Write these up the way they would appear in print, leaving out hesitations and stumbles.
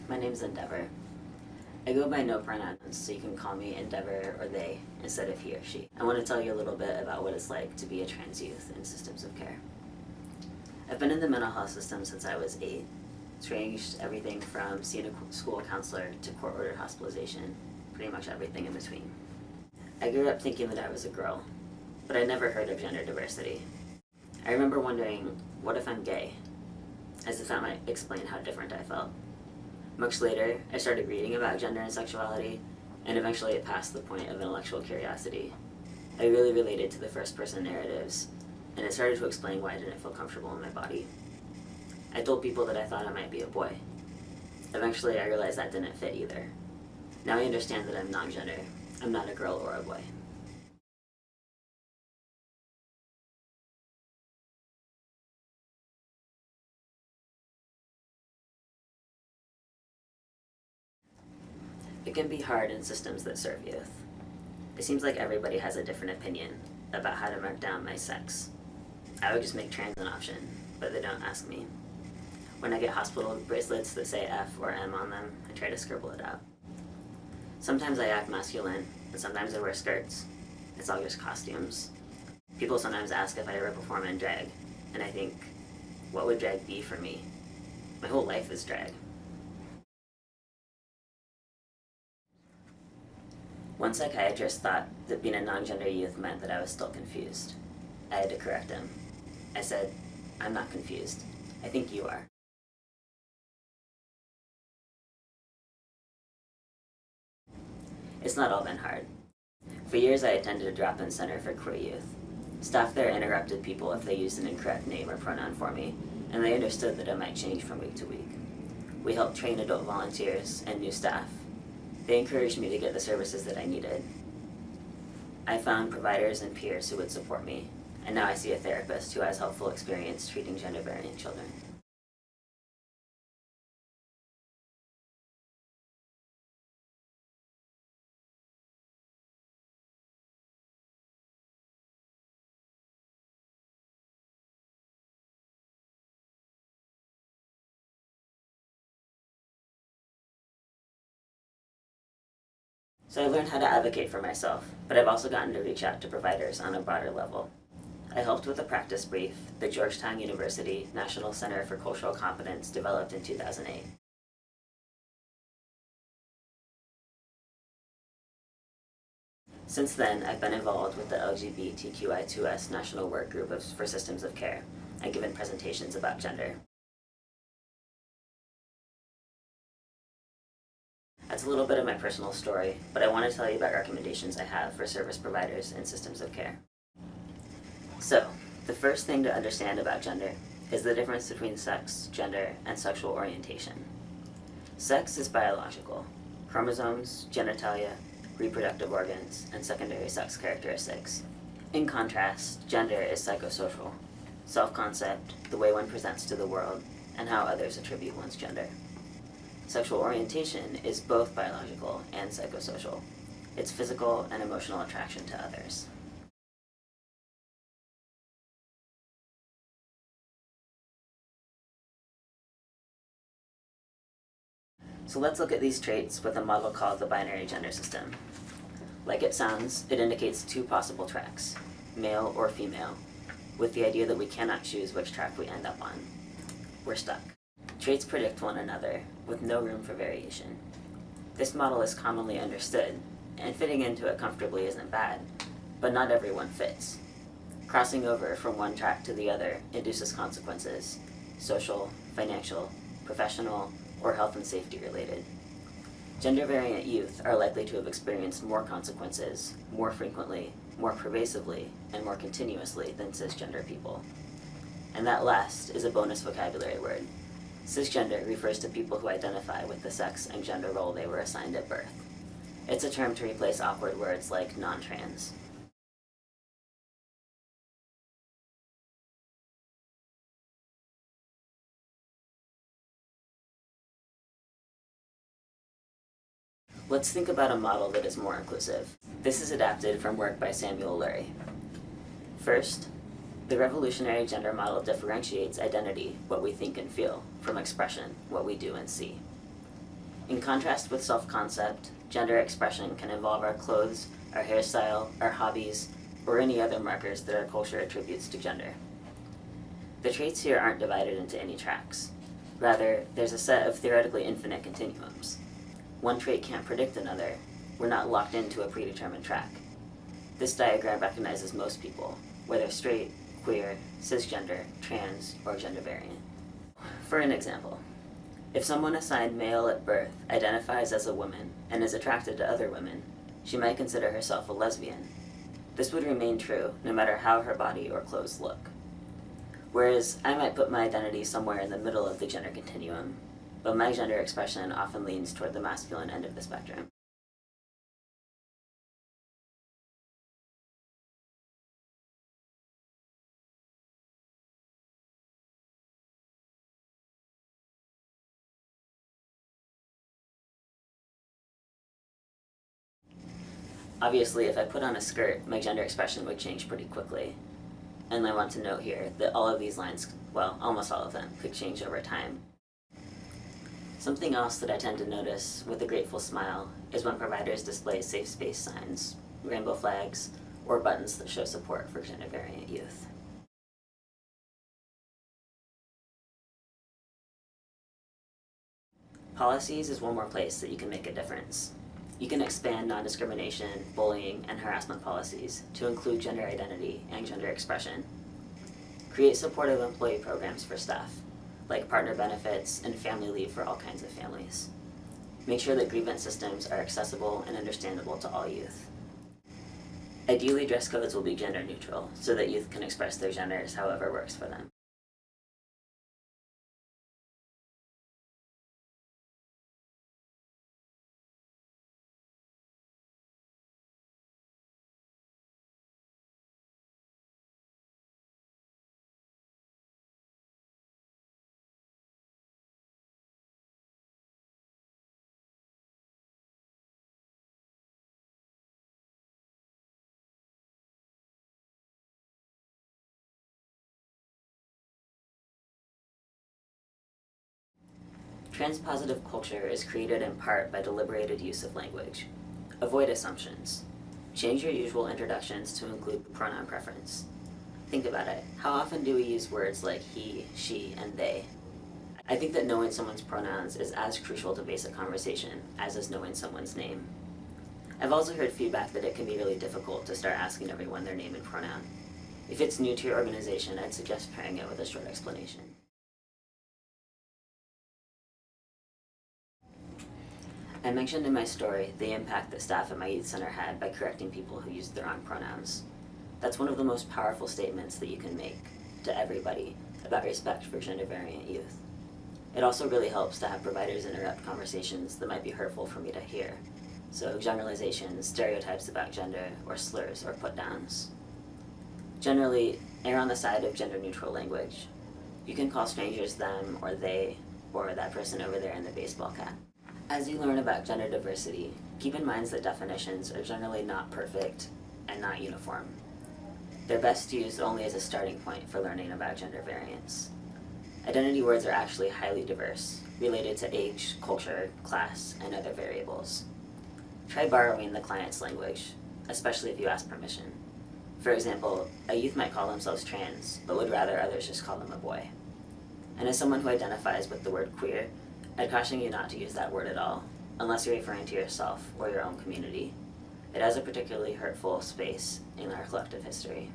My name's Endeavor. I go by no pronouns, so you can call me Endeavor or they instead of he or she. I want to tell you a little bit about what it's like to be a trans youth in systems of care. I've been in the mental health system since I was 8. It's ranged everything from seeing a school counselor to court-ordered hospitalization, pretty much everything in between. I grew up thinking that I was a girl, but I never heard of gender diversity. I remember wondering, what if I'm gay? As if that might explain how different I felt. Much later, I started reading about gender and sexuality, and eventually it passed the point of intellectual curiosity. I really related to the first-person narratives, and it started to explain why I didn't feel comfortable in my body. I told people that I thought I might be a boy. Eventually, I realized that didn't fit either. Now I understand that I'm non-gender. I'm not a girl or a boy. It can be hard in systems that serve youth. It seems like everybody has a different opinion about how to mark down my sex. I would just make trans an option, but they don't ask me. When I get hospital bracelets that say F or M on them, I try to scribble it out. Sometimes I act masculine, and sometimes I wear skirts. It's all just costumes. People sometimes ask if I ever perform in drag, and I think, what would drag be for me? My whole life is drag. One psychiatrist thought that being a non-gender youth meant that I was still confused. I had to correct him. I said, I'm not confused. I think you are. It's not all been hard. For years I attended a drop-in center for queer youth. Staff there interrupted people if they used an incorrect name or pronoun for me, and they understood that it might change from week to week. We helped train adult volunteers and new staff. They encouraged me to get the services that I needed. I found providers and peers who would support me, and now I see a therapist who has helpful experience treating gender-variant children. So I learned how to advocate for myself, but I've also gotten to reach out to providers on a broader level. I helped with a practice brief that Georgetown University National Center for Cultural Competence developed in 2008. Since then, I've been involved with the LGBTQI2S National Work Group for Systems of Care and given presentations about gender. That's a little bit of my personal story, but I want to tell you about recommendations I have for service providers in systems of care. So, the first thing to understand about gender is the difference between sex, gender, and sexual orientation. Sex is biological: chromosomes, genitalia, reproductive organs, and secondary sex characteristics. In contrast, gender is psychosocial: self-concept, the way one presents to the world, and how others attribute one's gender. Sexual orientation is both biological and psychosocial. It's physical and emotional attraction to others. So let's look at these traits with a model called the binary gender system. Like it sounds, it indicates two possible tracks, male or female, with the idea that we cannot choose which track we end up on. We're stuck. Traits predict one another, with no room for variation. This model is commonly understood, and fitting into it comfortably isn't bad, but not everyone fits. Crossing over from one track to the other induces consequences: social, financial, professional, or health and safety related. Gender-variant youth are likely to have experienced more consequences, more frequently, more pervasively, and more continuously than cisgender people. And that last is a bonus vocabulary word. Cisgender refers to people who identify with the sex and gender role they were assigned at birth. It's a term to replace awkward words like non-trans. Let's think about a model that is more inclusive. This is adapted from work by Samuel Lurie. First, the revolutionary gender model differentiates identity, what we think and feel, from expression, what we do and see. In contrast with self-concept, gender expression can involve our clothes, our hairstyle, our hobbies, or any other markers that our culture attributes to gender. The traits here aren't divided into any tracks. Rather, there's a set of theoretically infinite continuums. One trait can't predict another. We're not locked into a predetermined track. This diagram recognizes most people, whether straight, queer, cisgender, trans, or gender variant. For an example, if someone assigned male at birth identifies as a woman and is attracted to other women, she might consider herself a lesbian. This would remain true no matter how her body or clothes look. Whereas I might put my identity somewhere in the middle of the gender continuum, but my gender expression often leans toward the masculine end of the spectrum. Obviously, if I put on a skirt, my gender expression would change pretty quickly. And I want to note here that all of these lines, well, almost all of them, could change over time. Something else that I tend to notice with a grateful smile is when providers display safe space signs, rainbow flags, or buttons that show support for gender variant youth. Policies is one more place that you can make a difference. You can expand non-discrimination, bullying, and harassment policies to include gender identity and gender expression. Create supportive employee programs for staff, like partner benefits and family leave for all kinds of families. Make sure that grievance systems are accessible and understandable to all youth. Ideally, dress codes will be gender neutral, so that youth can express their genders however works for them. Transpositive culture is created in part by deliberated use of language. Avoid assumptions. Change your usual introductions to include the pronoun preference. Think about it. How often do we use words like he, she, and they? I think that knowing someone's pronouns is as crucial to basic conversation as is knowing someone's name. I've also heard feedback that it can be really difficult to start asking everyone their name and pronoun. If it's new to your organization, I'd suggest pairing it with a short explanation. I mentioned in my story the impact that staff at my youth center had by correcting people who used the wrong pronouns. That's one of the most powerful statements that you can make to everybody about respect for gender variant youth. It also really helps to have providers interrupt conversations that might be hurtful for me to hear. So generalizations, stereotypes about gender, or slurs or put-downs. Generally, err on the side of gender-neutral language. You can call strangers them or they, or that person over there in the baseball cap. As you learn about gender diversity, keep in mind that definitions are generally not perfect and not uniform. They're best used only as a starting point for learning about gender variance. Identity words are actually highly diverse, related to age, culture, class, and other variables. Try borrowing the client's language, especially if you ask permission. For example, a youth might call themselves trans, but would rather others just call them a boy. And as someone who identifies with the word queer, I'd caution you not to use that word at all, unless you're referring to yourself or your own community. It has a particularly hurtful space in our collective history.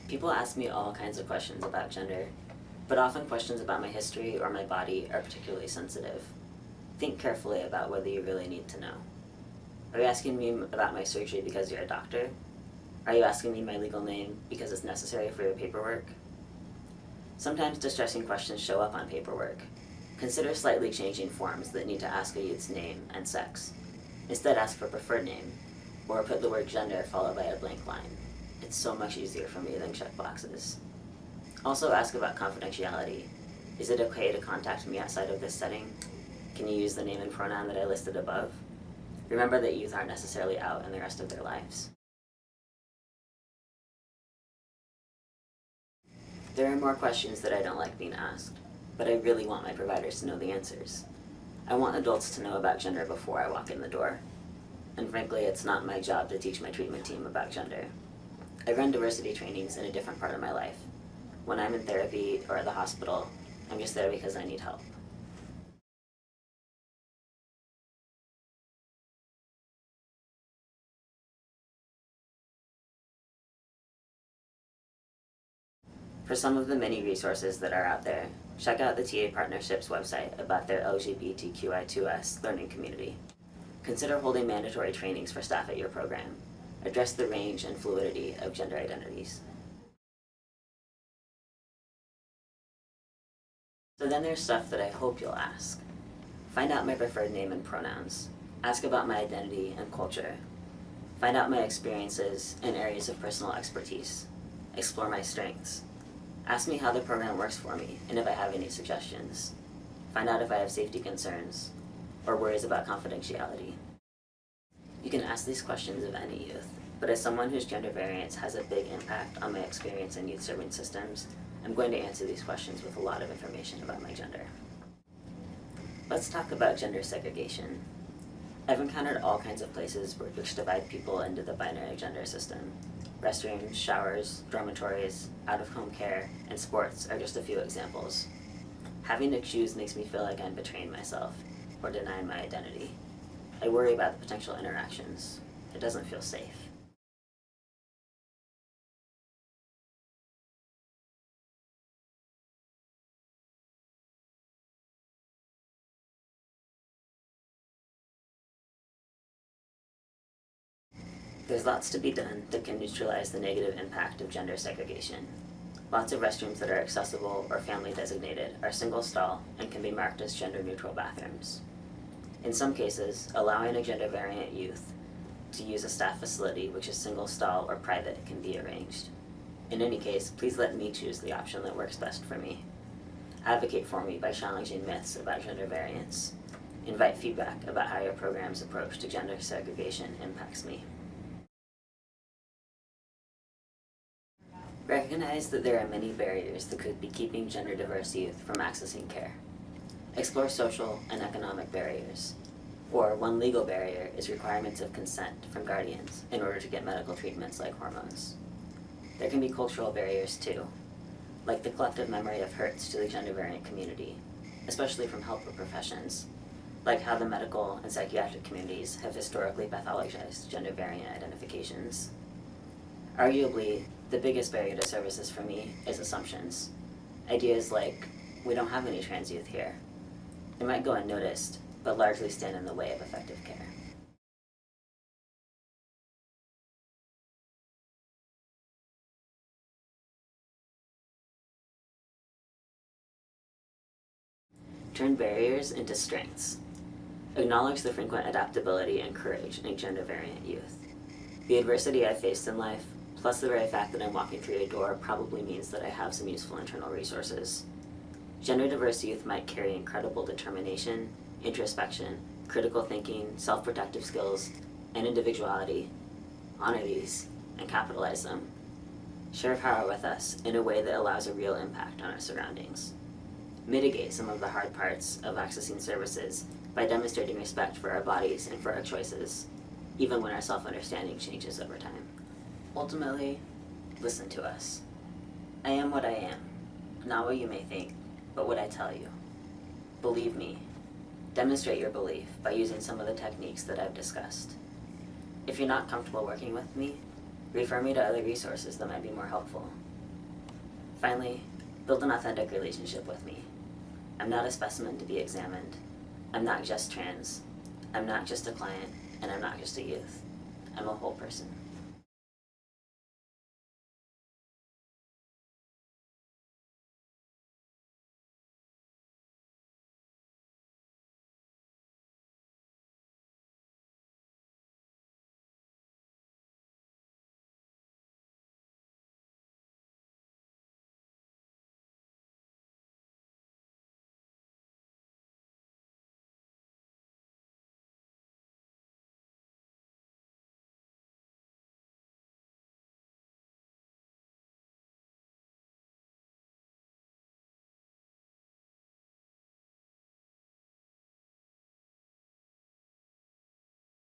People ask me all kinds of questions about gender, but often questions about my history or my body are particularly sensitive. Think carefully about whether you really need to know. Are you asking me about my surgery because you're a doctor? Are you asking me my legal name because it's necessary for your paperwork? Sometimes distressing questions show up on paperwork. Consider slightly changing forms that need to ask a youth's name and sex. Instead, ask for preferred name, or put the word gender followed by a blank line. It's so much easier for me than check boxes. Also ask about confidentiality. Is it okay to contact me outside of this setting? Can you use the name and pronoun that I listed above? Remember that youth aren't necessarily out in the rest of their lives. There are more questions that I don't like being asked, but I really want my providers to know the answers. I want adults to know about gender before I walk in the door. And frankly, it's not my job to teach my treatment team about gender. I run diversity trainings in a different part of my life. When I'm in therapy or at the hospital, I'm just there because I need help. For some of the many resources that are out there, check out the TA Partnership's website about their LGBTQI2S learning community. Consider holding mandatory trainings for staff at your program. Address the range and fluidity of gender identities. So then there's stuff that I hope you'll ask. Find out my preferred name and pronouns. Ask about my identity and culture. Find out my experiences and areas of personal expertise. Explore my strengths. Ask me how the program works for me and if I have any suggestions. Find out if I have safety concerns or worries about confidentiality. You can ask these questions of any youth, but as someone whose gender variance has a big impact on my experience in youth serving systems, I'm going to answer these questions with a lot of information about my gender. Let's talk about gender segregation. I've encountered all kinds of places which divide people into the binary gender system. Restrooms, showers, dormitories, out-of-home care, and sports are just a few examples. Having to choose makes me feel like I'm betraying myself or denying my identity. I worry about the potential interactions. It doesn't feel safe. There's lots to be done that can neutralize the negative impact of gender segregation. Lots of restrooms that are accessible or family designated are single stall and can be marked as gender neutral bathrooms. In some cases, allowing a gender variant youth to use a staff facility which is single stall or private can be arranged. In any case, please let me choose the option that works best for me. Advocate for me by challenging myths about gender variance. Invite feedback about how your program's approach to gender segregation impacts me. Recognize that there are many barriers that could be keeping gender diverse youth from accessing care. Explore social and economic barriers. Or one legal barrier is requirements of consent from guardians in order to get medical treatments like hormones. There can be cultural barriers too, like the collective memory of hurts to the gender variant community, especially from helper professions, like how the medical and psychiatric communities have historically pathologized gender variant identifications. Arguably, the biggest barrier to services for me is assumptions. Ideas like, we don't have any trans youth here. It might go unnoticed, but largely stand in the way of effective care. Turn barriers into strengths. Acknowledge the frequent adaptability and courage in gender variant youth. The adversity I've faced in life, plus the very fact that I'm walking through a door, probably means that I have some useful internal resources. Gender diverse youth might carry incredible determination, introspection, critical thinking, self-protective skills, and individuality. Honor these and capitalize them. Share power with us in a way that allows a real impact on our surroundings. Mitigate some of the hard parts of accessing services by demonstrating respect for our bodies and for our choices, even when our self-understanding changes over time. Ultimately, listen to us. I am what I am, not what you may think, but what I tell you. Believe me. Demonstrate your belief by using some of the techniques that I've discussed. If you're not comfortable working with me, refer me to other resources that might be more helpful. Finally, build an authentic relationship with me. I'm not a specimen to be examined. I'm not just trans. I'm not just a client, and I'm not just a youth. I'm a whole person.